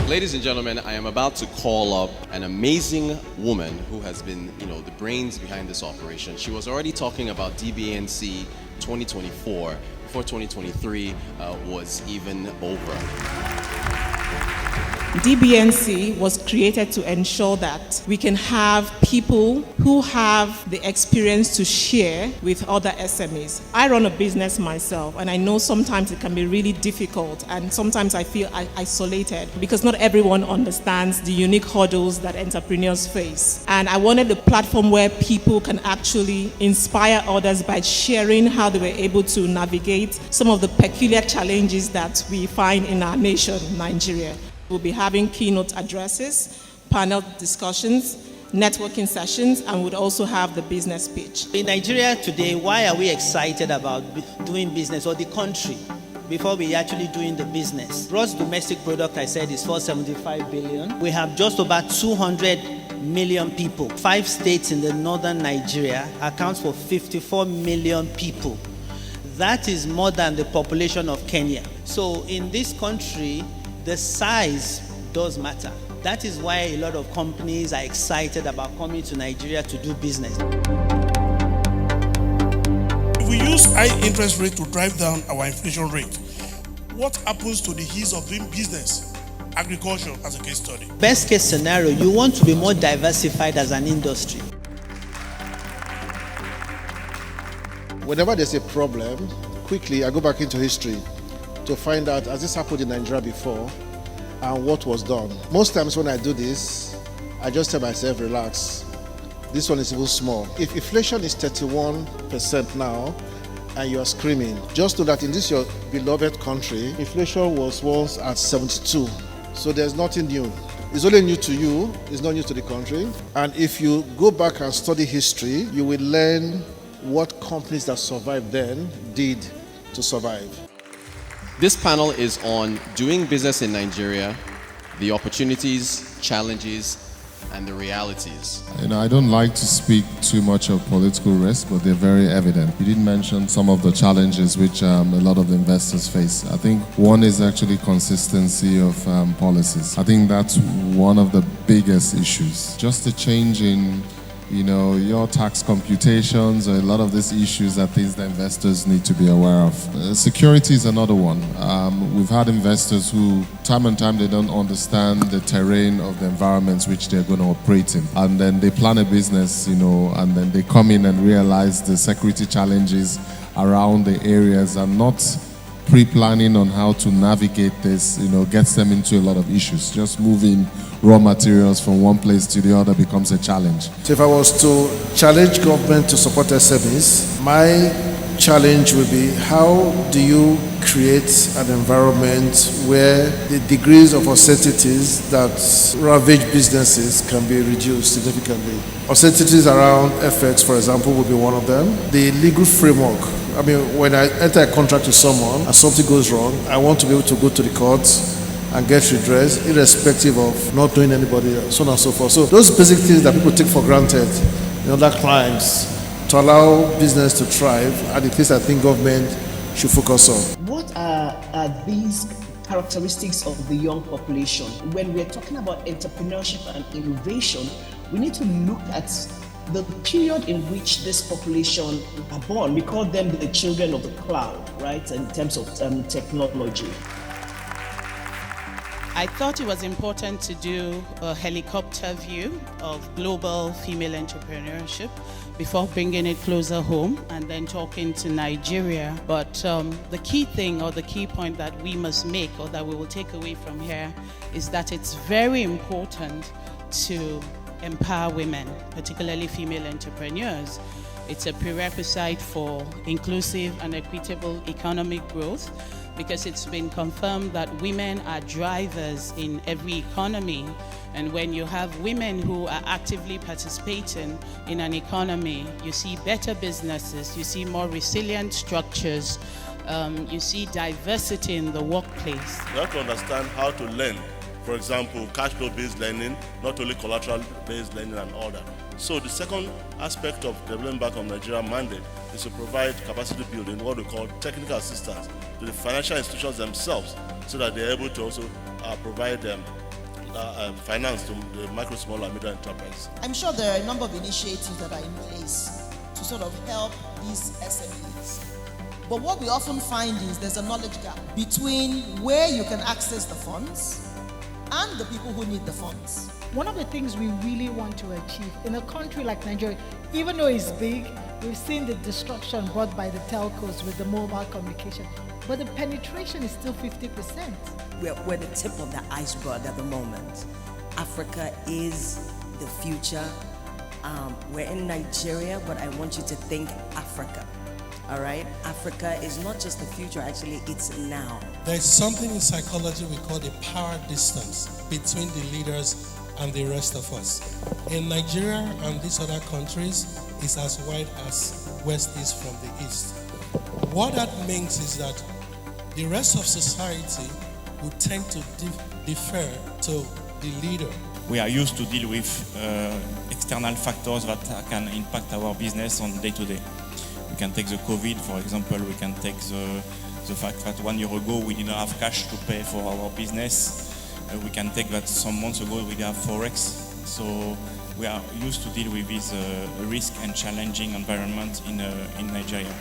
Ladies and gentlemen, I am about to call up an amazing woman who has been, the brains behind this operation. She was already talking about DBNC 2024 before 2023 was even over. DBNC was created to ensure that we can have people who have the experience to share with other SMEs. I run a business myself, and I know sometimes it can be really difficult, and sometimes I feel isolated because not everyone understands the unique hurdles that entrepreneurs face. And I wanted a platform where people can actually inspire others by sharing how they were able to navigate some of the peculiar challenges that we find in our nation, Nigeria. We'll be having keynote addresses, panel discussions, networking sessions, and we'll also have the business pitch. In Nigeria today, why are we excited about doing business, or the country, before we actually doing the business? Gross domestic product, I said, is 475 billion. We have just over 200 million people. 5 states in the northern Nigeria accounts for 54 million people. That is more than the population of Kenya. So in this country, the size does matter. That is why a lot of companies are excited about coming to Nigeria to do business. If we use high interest rate to drive down our inflation rate, what happens to the ease of doing business? Agriculture as a case study. Best case scenario, you want to be more diversified as an industry. Whenever there's a problem, quickly I go back into history to find out, has this happened in Nigeria before, and what was done. Most times when I do this, I just tell myself, relax. This one is even small. If inflation is 31% now, and you are screaming, just know that in this your beloved country, inflation was once at 72. So there's nothing new. It's only new to you, it's not new to the country. And if you go back and study history, you will learn what companies that survived then did to survive. This panel is on doing business in Nigeria, the opportunities, challenges, and the realities. I don't like to speak too much of political risk, but they're very evident. You did mention some of the challenges which a lot of the investors face. I think one is actually consistency of policies. I think that's one of the biggest issues. Just the change in your tax computations, or a lot of these issues are things that investors need to be aware of. Security is another one. We've had investors who, time and time, they don't understand the terrain of the environments which they're going to operate in. And then they plan a business, and then they come in and realize the security challenges around the areas are not pre-planning on how to navigate this, gets them into a lot of issues. Just moving raw materials from one place to the other becomes a challenge. So if I was to challenge government to support SMEs, my challenge would be, how do you create an environment where the degrees of uncertainties that ravage businesses can be reduced significantly? Uncertainties around FX, for example, would be one of them. The legal framework. When I enter a contract with someone and something goes wrong, I want to be able to go to the courts and get redress, irrespective of not knowing anybody, so on and so forth. So those basic things that people take for granted in other climes to allow business to thrive are the things I think government should focus on. What are these characteristics of the young population? When we're talking about entrepreneurship and innovation, we need to look at the period in which this population are born. We call them the children of the cloud, right, in terms of technology. I thought it was important to do a helicopter view of global female entrepreneurship before bringing it closer home and then talking to Nigeria. But the key thing, or the key point that we must make, or that we will take away from here, is that it's very important to empower women, particularly female entrepreneurs. It's a prerequisite for inclusive and equitable economic growth, because it's been confirmed that women are drivers in every economy. And when you have women who are actively participating in an economy, you see better businesses, you see more resilient structures, you see diversity in the workplace. You have to understand how to lend. For example, cash flow-based lending, not only collateral-based lending and all that. So the second aspect of development Bank of Nigeria mandate is to provide capacity building, what we call technical assistance to the financial institutions themselves, so that they're able to also provide finance to the micro, small, and medium enterprise. I'm sure there are a number of initiatives that are in place to sort of help these SMEs. But what we often find is there's a knowledge gap between where you can access the funds and the people who need the funds. One of the things we really want to achieve in a country like Nigeria, even though it's big, we've seen the destruction brought by the telcos with the mobile communication, but the penetration is still 50%. We're the tip of the iceberg at the moment. Africa is the future. We're in Nigeria, but I want you to think Africa. All right? Africa is not just the future, actually, it's now. There's something in psychology we call the power distance between the leaders and the rest of us. In Nigeria and these other countries, it's as wide as West is from the East. What that means is that the rest of society would tend to defer to the leader. We are used to deal with external factors that can impact our business on day to day. We can take the COVID, for example. We can take the fact that 1 year ago we didn't have cash to pay for our business. We can take that some months ago we have Forex. So we are used to deal with this risk and challenging environment in Nigeria.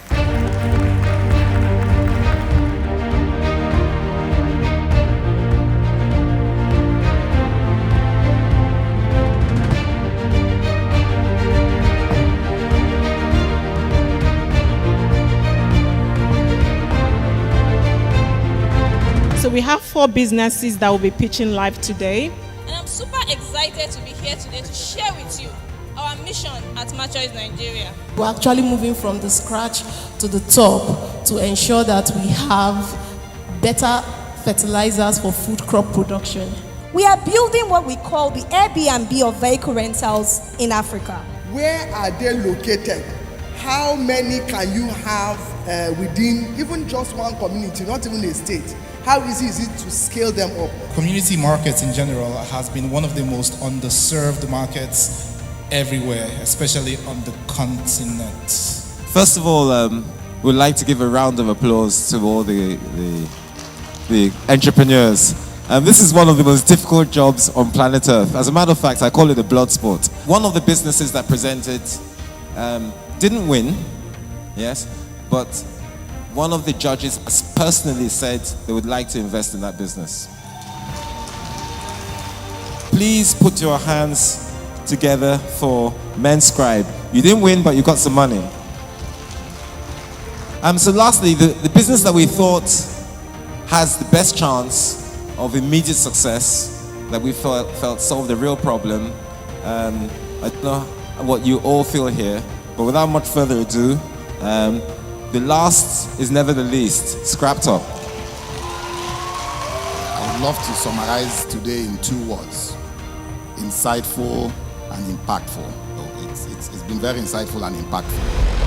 So we have 4 businesses that will be pitching live today. And I'm super excited to be here today to share with you our mission at Machoi's Nigeria. We're actually moving from the scratch to the top to ensure that we have better fertilizers for food crop production. We are building what we call the Airbnb of vehicle rentals in Africa. Where are they located? How many can you have within even just one community, not even a state? How easy is it to scale them up? Community markets in general has been one of the most underserved markets everywhere, especially on the continent. First of all, we'd like to give a round of applause to all the entrepreneurs. This is one of the most difficult jobs on planet Earth. As a matter of fact, I call it a blood sport. One of the businesses that presented didn't win, yes, but one of the judges personally said they would like to invest in that business. Please put your hands together for MenScribe. You didn't win, but you got some money. So lastly, the business that we thought has the best chance of immediate success, that we felt solved a real problem. I don't know what you all feel here, but without much further ado, the last is never the least. Scrap Top. I would love to summarize today in 2 words: insightful and impactful. It's been very insightful and impactful.